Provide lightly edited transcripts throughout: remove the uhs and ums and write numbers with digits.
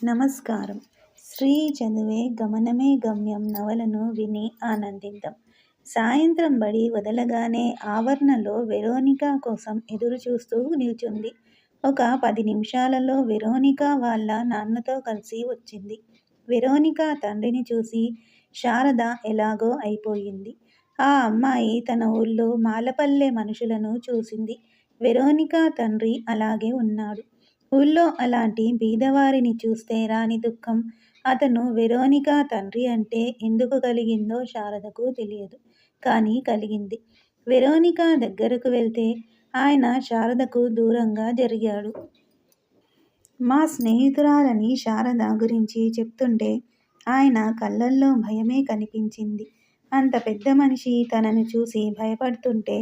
నమస్కారం. శ్రీ చదువే గమనమే గమ్యం నవలను విని ఆనందిద్దాం. సాయంత్రం బడి వదలగానే ఆవరణలో వెరోనిక కోసం ఎదురుచూస్తూ నిల్చుంది. ఒక 10 నిమిషాలలో వెరోనిక వాళ్ళ నాన్నతో కలిసి వచ్చింది. వెరోనిక తండ్రిని చూసి శారద ఎలాగో అయిపోయింది. ఆ అమ్మాయి తన ఊళ్ళో మాలపల్లె మనుషులను చూసింది. వెరోనిక తండ్రి అలాగే ఉన్నాడు. ఊళ్ళో అలాంటి బీదవారిని చూస్తే రాని దుఃఖం అతను వెరోనిక తండ్రి అంటే ఎందుకు కలిగిందో శారదకు తెలియదు. కానీ కలిగింది. వెరోనిక దగ్గరకు వెళ్తే ఆయన శారదకు దూరంగా జరిగాడు. మా స్నేహితురాలని శారద గురించి చెప్తుంటే ఆయన కళ్ళల్లో భయమే కనిపించింది. అంత పెద్ద మనిషి తనను చూసి భయపడుతుంటే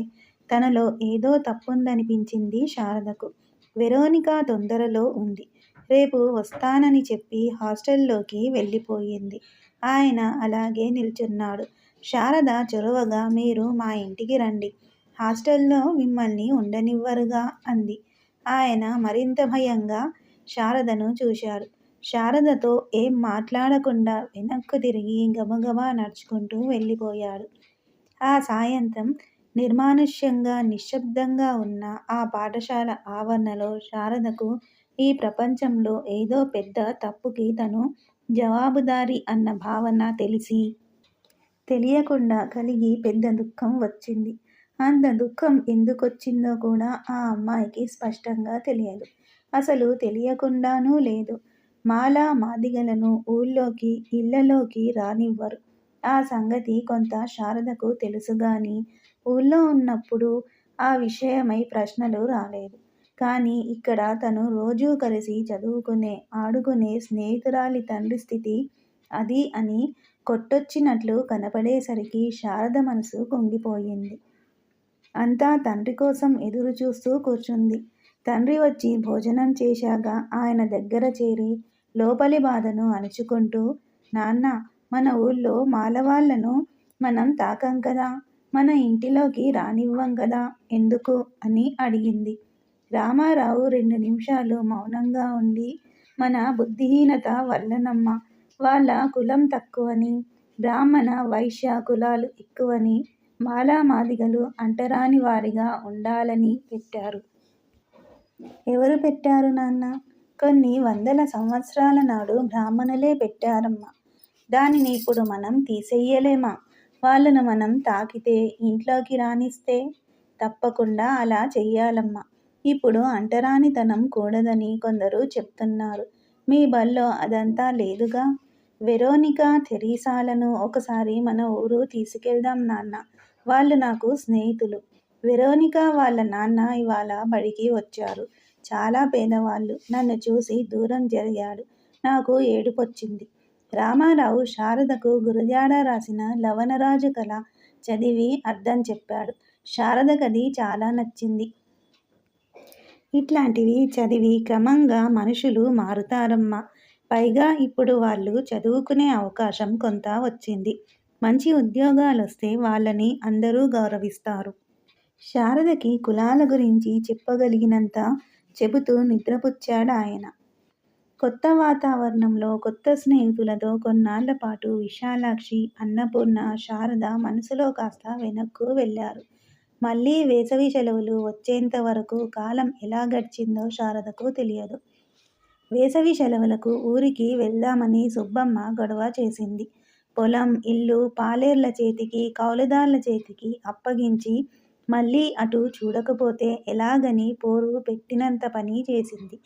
తనలో ఏదో తప్పుందనిపించింది శారదకు. వెరోనిక తొందరలో ఉంది. రేపు వస్తానని చెప్పి హాస్టల్లోకి వెళ్ళిపోయింది. ఆయన అలాగే నిల్చున్నాడు. శారద చొరవగా మీరు మా ఇంటికి రండి. హాస్టల్లో మిమ్మల్ని ఉండనివ్వరుగా అంది. ఆయన మరింత భయంగా శారదను చూశాడు. శారదతో ఏం మాట్లాడకుండా వెనక్కు తిరిగి గబగబా నడుచుకుంటూ వెళ్ళిపోయాడు. ఆ సాయంత్రం నిర్మానుష్యంగా నిశ్శబ్దంగా ఉన్న ఆ పాఠశాల ఆవరణలో శారదకు ఈ ప్రపంచంలో ఏదో పెద్ద తప్పుకి తను జవాబుదారీ అన్న భావన తెలిసి తెలియకుండా కలిగి పెద్ద దుఃఖం వచ్చింది. అంత దుఃఖం ఎందుకొచ్చిందో కూడా ఆ అమ్మాయికి స్పష్టంగా తెలియదు. అసలు తెలియకుండానూ లేదు. మాల మాదిగలను ఊళ్ళోకి ఇళ్ళలోకి రానివ్వరు. ఆ సంగతి కొంత శారదకు తెలుసుగాని ఊళ్ళో ఉన్నప్పుడు ఆ విషయమై ప్రశ్నలు రాలేదు. కానీ ఇక్కడ తను రోజూ కలిసి చదువుకునే ఆడుకునే స్నేహితురాలి తండ్రి స్థితి అది అని కొట్టొచ్చినట్లు కనపడేసరికి శారద మనసు కుంగిపోయింది. అంతా తండ్రి కోసం ఎదురు చూస్తూ కూర్చుంది. తండ్రి వచ్చి భోజనం చేశాక ఆయన దగ్గర చేరి లోపలి బాధను అణుచుకుంటూ నాన్నా, మన ఊళ్ళో మాలవాళ్ళను మనం తాకం కదా, మన ఇంటిలోకి రానివ్వం కదా, ఎందుకు అని అడిగింది. రామారావు 2 నిమిషాలు మౌనంగా ఉండి మన బుద్ధిహీనత వల్లనమ్మా, వాళ్ళ కులం తక్కువని, బ్రాహ్మణ వైశ్య కులాలు ఎక్కువని, మాలా మాదిగలు అంటరాని వారిగా ఉండాలని పెట్టారు. ఎవరు పెట్టారు నాన్న? కొన్ని వందల సంవత్సరాల నాడు బ్రాహ్మణులే పెట్టారమ్మా. దానిని ఇప్పుడు మనం తీసెయ్యలేమా? వాళ్ళను మనం తాకితే ఇంట్లోకి రానిస్తే? తప్పకుండా అలా చెయ్యాలమ్మా. ఇప్పుడు అంటరానితనం కూడదని కొందరు చెప్తున్నారు. మీ బళ్ళో అదంతా లేదుగా. వెరోనిక థెరీసాలను ఒకసారి మన ఊరు తీసుకెళ్దాం నాన్న. వాళ్ళు నాకు స్నేహితులు. వెరోనిక వాళ్ళ నాన్న ఇవాళ బడికి వచ్చారు. చాలా పేదవాళ్ళు. నన్ను చూసి దూరం జరిగాడు. నాకు ఏడుపొచ్చింది. రామారావు శారదకు గురజాడ రాసిన లవణరాజు కళ చదివి అర్థం చెప్పాడు. శారదకది చాలా నచ్చింది. ఇట్లాంటివి చదివి క్రమంగా మనుషులు మారుతారమ్మా. పైగా ఇప్పుడు వాళ్ళు చదువుకునే అవకాశం కొంత వచ్చింది. మంచి ఉద్యోగాలొస్తే వాళ్ళని అందరూ గౌరవిస్తారు. శారదకి కులాల గురించి చెప్పగలిగినంత చెబుతూ నిద్రపుచ్చాడాయన. కొత్త వాతావరణంలో కొత్త స్నేహితులతో కొన్నాళ్లపాటు విశాలాక్షి, అన్నపూర్ణ, శారద మనసులో కాస్త వెనక్కు వెళ్ళారు. మళ్ళీ వేసవి సెలవులు వచ్చేంత వరకు కాలం ఎలా గడిచిందో శారదకు తెలియదు. వేసవి సెలవులకు ఊరికి వెళ్దామని సుబ్బమ్మ గొడవ చేసింది. పొలం, ఇల్లు పాలేర్ల చేతికి, కౌలుదార్ల చేతికి అప్పగించి మళ్ళీ అటు చూడకపోతే ఎలాగని పోరు పెట్టినంత పని చేసింది.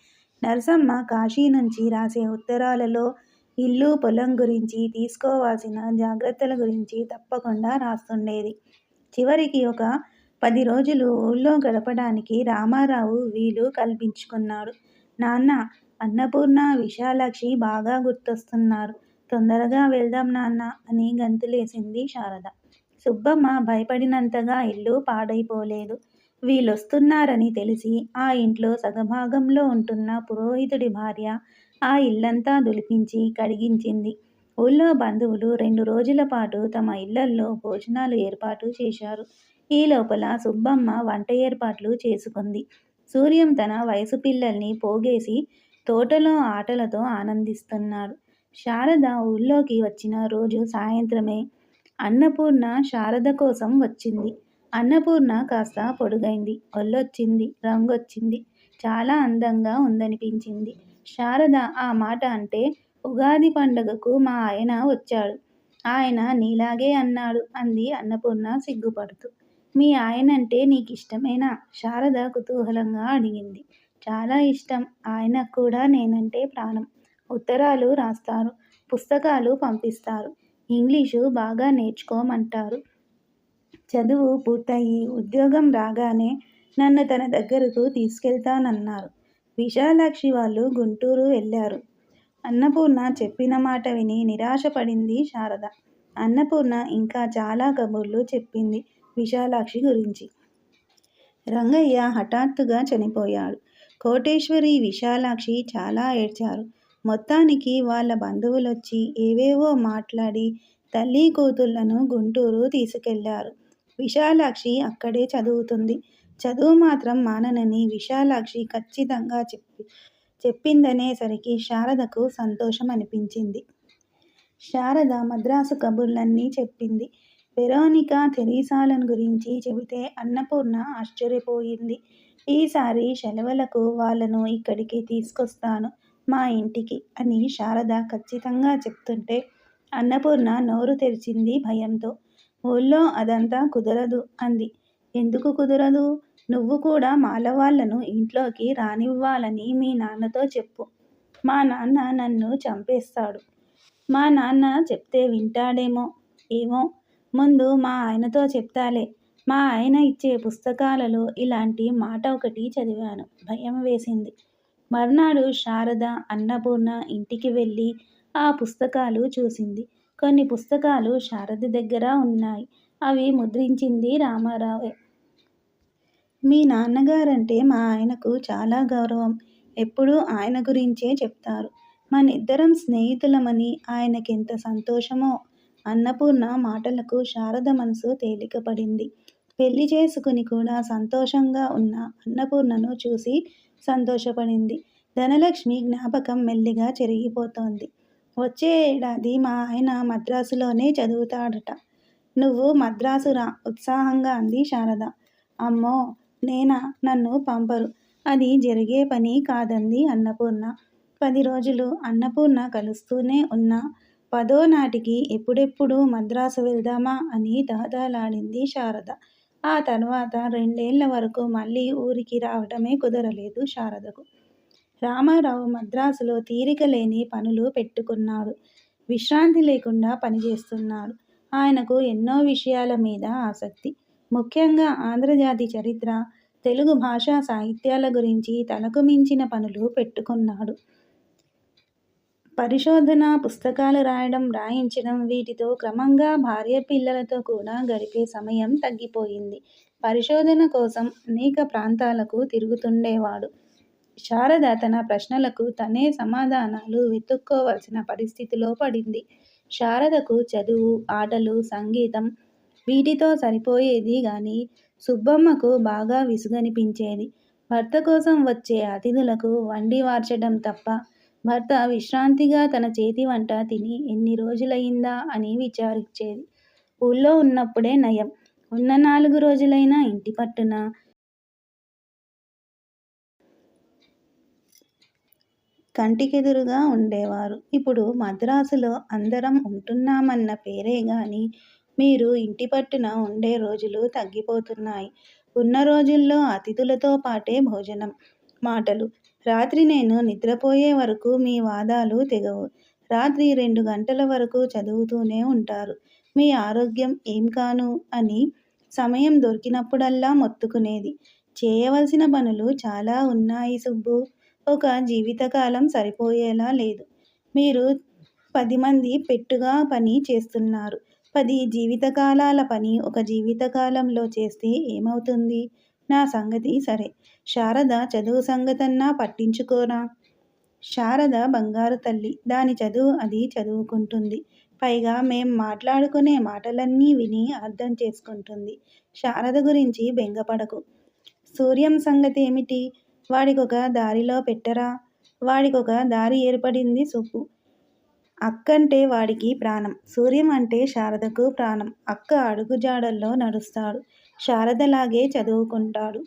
నర్సమ్మ కాశీ నుంచి రాసే ఉత్తరాలలో ఇల్లు పొలం గురించి తీసుకోవాల్సిన జాగ్రత్తల గురించి తప్పకుండా రాస్తుండేది. చివరికి ఒక 10 రోజులు ఊళ్ళో గడపడానికి రామారావు వీలు కల్పించుకున్నాడు. నాన్న, అన్నపూర్ణ, విశాలాక్షి బాగా గుర్తొస్తున్నారు. తొందరగా వెళ్దాం నాన్న అని గంతులేసింది శారద. సుబ్బమ్మ భయపడినంతగా ఇల్లు పాడైపోలేదు. వీళ్ళొస్తున్నారని తెలిసి ఆ ఇంట్లో సగభాగంలో ఉంటున్న పురోహితుడి భార్య ఆ ఇల్లంతా దులిపించి కడిగించింది. ఊళ్ళో బంధువులు 2 రోజుల పాటు తమ ఇళ్లల్లో భోజనాలు ఏర్పాటు చేశారు. ఈ లోపల సుబ్బమ్మ వంట ఏర్పాట్లు చేసుకుంది. సూర్యం తన వయసు పిల్లల్ని పోగేసి తోటలో ఆటలతో ఆనందిస్తున్నాడు. శారద ఊళ్ళోకి వచ్చిన రోజు సాయంత్రమే అన్నపూర్ణ శారద కోసం వచ్చింది. అన్నపూర్ణ కాస్త పొడుగైంది, ఒళ్ళొచ్చింది, రంగొచ్చింది. చాలా అందంగా ఉందనిపించింది. శారద ఆ మాట అంటే, ఉగాది పండగకు మా ఆయన వచ్చాడు. ఆయన నీలాగే అన్నాడు అంది అన్నపూర్ణ సిగ్గుపడుతూ. మీ ఆయనంటే నీకిష్టమేనా? శారద కుతూహలంగా అడిగింది. చాలా ఇష్టం. ఆయనకు కూడా నేనంటే ప్రాణం. ఉత్తరాలు రాస్తారు, పుస్తకాలు పంపిస్తారు, ఇంగ్లీషు బాగా నేర్చుకోమంటారు. చదువు పూర్తయి ఉద్యోగం రాగానే నన్ను తన దగ్గరకు తీసుకెళ్తానన్నారు. విశాలాక్షి వాళ్ళు గుంటూరు వెళ్ళారు. అన్నపూర్ణ చెప్పిన మాట విని నిరాశపడింది శారద. అన్నపూర్ణ ఇంకా చాలా కబుర్లు చెప్పింది విశాలాక్షి గురించి. రంగయ్య హఠాత్తుగా చనిపోయాడు. కోటేశ్వరి, విశాలాక్షి చాలా ఏడ్చారు. మొత్తానికి వాళ్ళ బంధువులొచ్చి ఏవేవో మాట్లాడి తల్లి కూతుళ్లను గుంటూరు తీసుకెళ్లారు. విశాలాక్షి అక్కడే చదువుతుంది. చదువు మాత్రం మాననని విశాలాక్షి ఖచ్చితంగా చెప్పిందనేసరికి శారదకు సంతోషం అనిపించింది. శారద మద్రాసు కబుర్లన్నీ చెప్పింది. వెరోనికా, తెరీసాలను గురించి చెబితే అన్నపూర్ణ ఆశ్చర్యపోయింది. ఈసారి సెలవులకు వాళ్ళను ఇక్కడికి తీసుకొస్తాను, మా ఇంటికి అని శారద ఖచ్చితంగా చెప్తుంటే అన్నపూర్ణ నోరు తెరిచింది భయంతో. ఊళ్ళో అదంతా కుదరదు అంది. ఎందుకు కుదరదు? నువ్వు కూడా మాలవాళ్ళను ఇంట్లోకి రానివ్వాలని మీ నాన్నతో చెప్పు. మా నాన్న నన్ను చంపేస్తాడు. మా నాన్న చెప్తే వింటాడేమో. ఏమో, ముందు మా ఆయనతో చెప్తాలే. మా ఆయన ఇచ్చే పుస్తకాలలో ఇలాంటి మాట ఒకటి చదివాను. భయం వేసింది. మర్నాడు శారద అన్నపూర్ణ ఇంటికి వెళ్ళి ఆ పుస్తకాలు చూసింది. కొన్ని పుస్తకాలు శారద దగ్గర ఉన్నాయి. అవి ముద్రించింది రామారావే. మీ నాన్నగారంటే మా ఆయనకు చాలా గౌరవం. ఎప్పుడూ ఆయన గురించే చెప్తారు. మనిద్దరం స్నేహితులమని ఆయనకెంత సంతోషమో. అన్నపూర్ణ మాటలకు శారద మనసు తేలికపడింది. పెళ్లి చేసుకుని కూడా సంతోషంగా ఉన్న అన్నపూర్ణను చూసి సంతోషపడింది. ధనలక్ష్మి జ్ఞాపకం మెల్లిగా చెరిగిపోతోంది. వచ్చే ఏడాది మా ఆయన మద్రాసులోనే చదువుతాడట. నువ్వు మద్రాసు రా, ఉత్సాహంగా అంది శారద. అమ్మో, నేనా? నన్ను పంపరు. అది జరిగే పని కాదంది అన్నపూర్ణ. 10 రోజులు అన్నపూర్ణ కలుస్తూనే ఉన్నా 10వ నాటికి ఎప్పుడెప్పుడు మద్రాసు వెళ్దామా అని దాదాలాడింది శారద. ఆ తర్వాత 2 ఏళ్ల వరకు మళ్ళీ ఊరికి రావటమే కుదరలేదు శారదకు. రామారావు మద్రాసులో తీరిక లేని పనులు పెట్టుకున్నాడు. విశ్రాంతి లేకుండా పనిచేస్తున్నాడు. ఆయనకు ఎన్నో విషయాల మీద ఆసక్తి. ముఖ్యంగా ఆంధ్రజాతి చరిత్ర, తెలుగు భాషా సాహిత్యాల గురించి తలకు మించిన పనులు పెట్టుకున్నాడు. పరిశోధన, పుస్తకాలు రాయడం, రాయించడం, వీటితో క్రమంగా భార్య పిల్లలతో కూడా గడిపే సమయం తగ్గిపోయింది. పరిశోధన కోసం అనేక ప్రాంతాలకు తిరుగుతుండేవాడు. శారద తన ప్రశ్నలకు తనే సమాధానాలు వెతుక్కోవలసిన పరిస్థితిలో పడింది. శారదకు చదువు, ఆటలు, సంగీతం వీటితో సరిపోయేది గాని సుబ్బమ్మకు బాగా విసుగనిపించేది. భర్త కోసం వచ్చే అతిథులకు వండి వార్చడం తప్ప భర్త విశ్రాంతిగా తన చేతి వంట తిని ఎన్ని రోజులయిందా అని విచారించేది. ఊళ్ళో ఉన్నప్పుడే నయం. ఉన్న 4 రోజులైనా ఇంటి పట్టున కంటికెదురుగా ఉండేవారు. ఇప్పుడు మద్రాసులో అందరం ఉంటున్నామన్న పేరే గాని మీరు ఇంటి పట్టున ఉండే రోజులు తగ్గిపోతున్నాయి. ఉన్న రోజుల్లో అతిథులతో పాటే భోజనం, మాటలు. రాత్రి నేను నిద్రపోయే వరకు మీ వాదాలు తెగవు. రాత్రి 2 గంటల వరకు చదువుతూనే ఉంటారు. మీ ఆరోగ్యం ఏం కాను అని సమయం దొరికినప్పుడల్లా మొత్తుకునేది. చేయవలసిన పనులు చాలా ఉన్నాయి సుబ్బు. ఒక జీవితకాలం సరిపోయేలా లేదు. మీరు 10 మంది పెట్టుగా పని చేస్తున్నారు. 10 జీవితకాలాల పని ఒక జీవితకాలంలో చేస్తే ఏమవుతుంది? నా సంగతి సరే. శారద చదువు సంగతన్నా పట్టించుకోరా? శారద బంగారు తల్లి. దాని చదువు అది చదువుకుంటుంది. పైగా మేం మాట్లాడుకునే మాటలన్నీ విని అర్థం చేసుకుంటుంది. శారద గురించి బెంగపడకు. సూర్యం సంగతేమిటి? వాడికొక దారిలో పెట్టరా? వాడికొక దారి ఏర్పడింది సుబ్బు. అక్కంటే వాడికి ప్రాణం. సూర్యం అంటే శారదకు ప్రాణం. అక్క అడుగుజాడల్లో నడుస్తాడు. శారదలాగే చదువుకుంటాడు.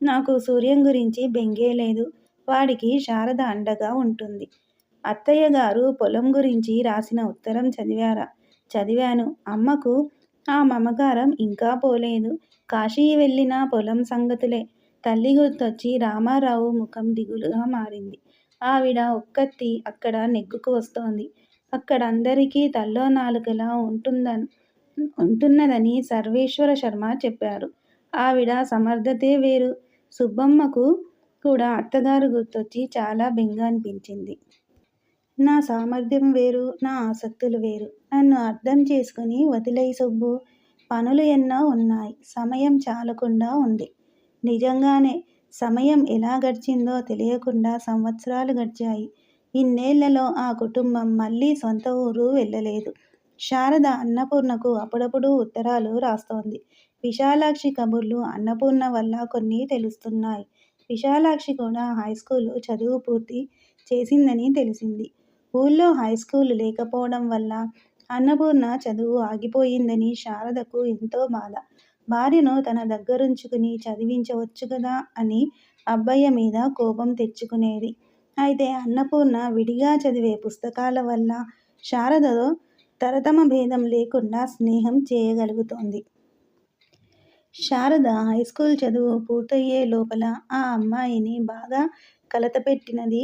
నాకు సూర్యం గురించి బెంగే లేదు. వాడికి శారద అండగా ఉంటుంది. అత్తయ్యగారు పొలం గురించి రాసిన ఉత్తరం చదివారా? చదివాను. అమ్మకు ఆ మమకారం ఇంకా పోలేదు. కాశీ వెళ్ళినా పొలం సంగతులే. తల్లి గుర్తొచ్చి రామారావు ముఖం దిగులుగా మారింది. ఆవిడ ఒక్కత్తి అక్కడ నెగ్గుకు వస్తోంది. అక్కడ అందరికీ తల్లో నాలుకలా ఉంటున్నదని సర్వేశ్వర శర్మ చెప్పారు. ఆవిడ సమర్థతే వేరు. సుబ్బమ్మకు కూడా అత్తగారు గుర్తొచ్చి చాలా బెంగ అనిపించింది. నా సామర్థ్యం వేరు, నా ఆసక్తులు వేరు. నన్ను అర్థం చేసుకుని వదిలేయ్ సుబ్బూ. పనులు ఎన్నో ఉన్నాయి. సమయం చాలకుండా ఉంది. నిజంగానే సమయం ఎలా గడిచిందో తెలియకుండా సంవత్సరాలు గడిచాయి. ఇన్నేళ్లలో ఆ కుటుంబం మళ్ళీ సొంత ఊరు వెళ్ళలేదు. శారద అన్నపూర్ణకు అప్పుడప్పుడు ఉత్తరాలు రాస్తోంది. విశాలాక్షి కబుర్లు అన్నపూర్ణ వల్ల కొన్ని తెలుస్తున్నాయి. విశాలాక్షి కూడా హైస్కూలు చదువు పూర్తి చేసిందని తెలిసింది. ఊళ్ళో హైస్కూలు లేకపోవడం వల్ల అన్నపూర్ణ చదువు ఆగిపోయిందని శారదకు ఎంతో బాధ. భార్యను తన దగ్గరుంచుకుని చదివించవచ్చు కదా అని అబ్బయ్య మీద కోపం తెచ్చుకునేది. అయితే అన్నపూర్ణ విడిగా చదివే పుస్తకాల వల్ల శారదతో తరతమ భేదం లేకుండా స్నేహం చేయగలుగుతోంది. శారద హైస్కూల్ చదువు పూర్తయ్యే లోపల ఆ అమ్మాయిని బాగా కలతపెట్టినది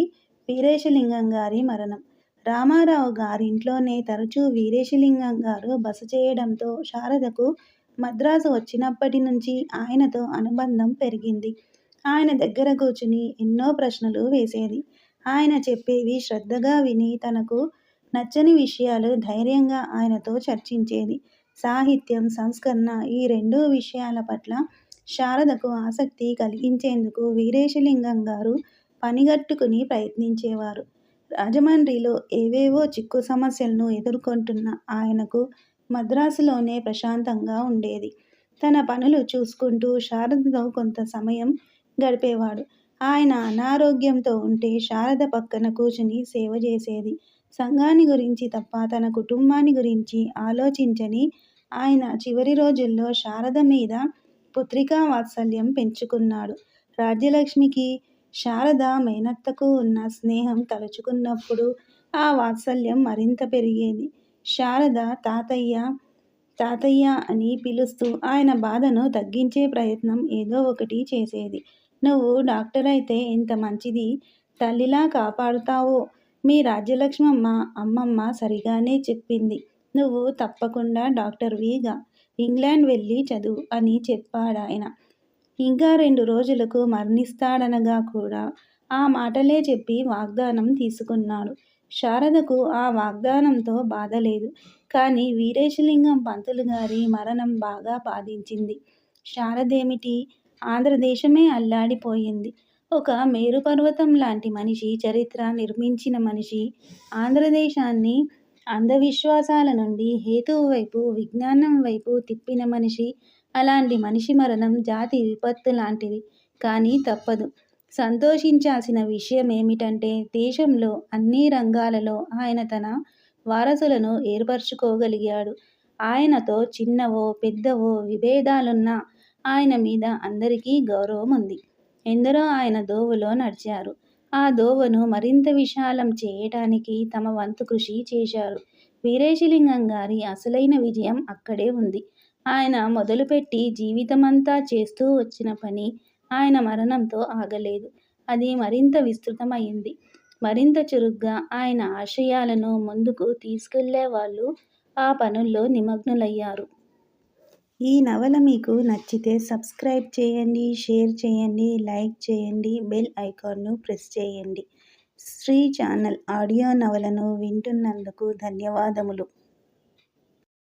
వీరేశలింగం గారి మరణం. రామారావు గారింట్లోనే తరచూ వీరేశలింగం గారు బస చేయడంతో శారదకు మద్రాసు వచ్చినప్పటి నుంచి ఆయనతో అనుబంధం పెరిగింది. ఆయన దగ్గర కూర్చుని ఎన్నో ప్రశ్నలు వేసేది. ఆయన చెప్పేవి శ్రద్ధగా విని తనకు నచ్చని విషయాలు ధైర్యంగా ఆయనతో చర్చించేది. సాహిత్యం, సంస్కరణ ఈ రెండు విషయాల పట్ల శారదకు ఆసక్తి కలిగించేందుకు వీరేశలింగం గారు పనిగట్టుకుని ప్రయత్నించేవారు. రాజమండ్రిలో ఏవేవో చిక్కు సమస్యలను ఎదుర్కొంటున్న ఆయనకు మద్రాసులోనే ప్రశాంతంగా ఉండేది. తన పనులు చూసుకుంటూ శారదతో కొంత సమయం గడిపేవాడు. ఆయన అనారోగ్యంతో ఉంటే శారద పక్కన కూర్చుని సేవ చేసేది. సంఘాన్ని గురించి తప్ప తన కుటుంబాన్ని గురించి ఆలోచించని ఆయన చివరి రోజుల్లో శారద మీద పుత్రికా వాత్సల్యం పెంచుకున్నాడు. రాజ్యలక్ష్మికి శారద మేనత్తకు ఉన్న స్నేహం తలుచుకున్నప్పుడు ఆ వాత్సల్యం మరింత పెరిగేది. శారద తాతయ్య అని పిలుస్తూ ఆయన బాధను తగ్గించే ప్రయత్నం ఏదో ఒకటి చేసేది. నువ్వు డాక్టరైతే ఎంత మంచిది తల్లిలా కాపాడుతావో మీ రాజ్యలక్ష్మమ్మ అమ్మమ్మ సరిగానే చెప్పింది. నువ్వు తప్పకుండా డాక్టర్విగా ఇంగ్లాండ్ వెళ్ళి చదువు అని చెప్పాడాయన. ఇంకా 2 రోజులకు మరణిస్తాడనగా కూడా ఆ మాటలే చెప్పి వాగ్దానం తీసుకున్నాడు. శారదకు ఆ వాగ్దానంతో బాధ లేదు. కానీ వీరేశలింగం పంతులు గారి మరణం బాగా బాధించింది. శారదేమిటి, ఆంధ్రదేశమే అల్లాడిపోయింది. ఒక మేరుపర్వతం లాంటి మనిషి, చరిత్ర నిర్మించిన మనిషి, ఆంధ్రదేశాన్ని అంధవిశ్వాసాల నుండి హేతువు వైపు, విజ్ఞానం వైపు తిప్పిన మనిషి. అలాంటి మనిషి మరణం జాతి విపత్తు లాంటిది. కానీ తప్పదు. సంతోషించాల్సిన విషయమేమిటంటే దేశంలో అన్ని రంగాలలో ఆయన తన వారసులను ఏర్పరచుకోగలిగాడు. ఆయనతో చిన్నవో పెద్దవో విభేదాలున్నా ఆయన మీద అందరికీ గౌరవం ఉంది. ఎందరో ఆయన దోవలో నడిచారు. ఆ దోవను మరింత విశాలం చేయటానికి తమ వంతు కృషి చేశారు. వీరేశలింగం గారి అసలైన విజయం అక్కడే ఉంది. ఆయన మొదలుపెట్టి జీవితమంతా చేస్తూ వచ్చిన పని ఆయన మరణంతో ఆగలేదు. అది మరింత విస్తృతమైంది. మరింత చురుగ్గా ఆయన ఆశయాలను ముందుకు తీసుకెళ్లే వాళ్ళు ఆ పనుల్లో నిమగ్నులయ్యారు. ఈ నవల మీకు నచ్చితే సబ్స్క్రైబ్ చేయండి, షేర్ చేయండి, లైక్ చేయండి, బెల్ ఐకాన్ను ప్రెస్ చేయండి. శ్రీ ఛానల్ ఆడియో నవలను వింటున్నందుకు ధన్యవాదములు.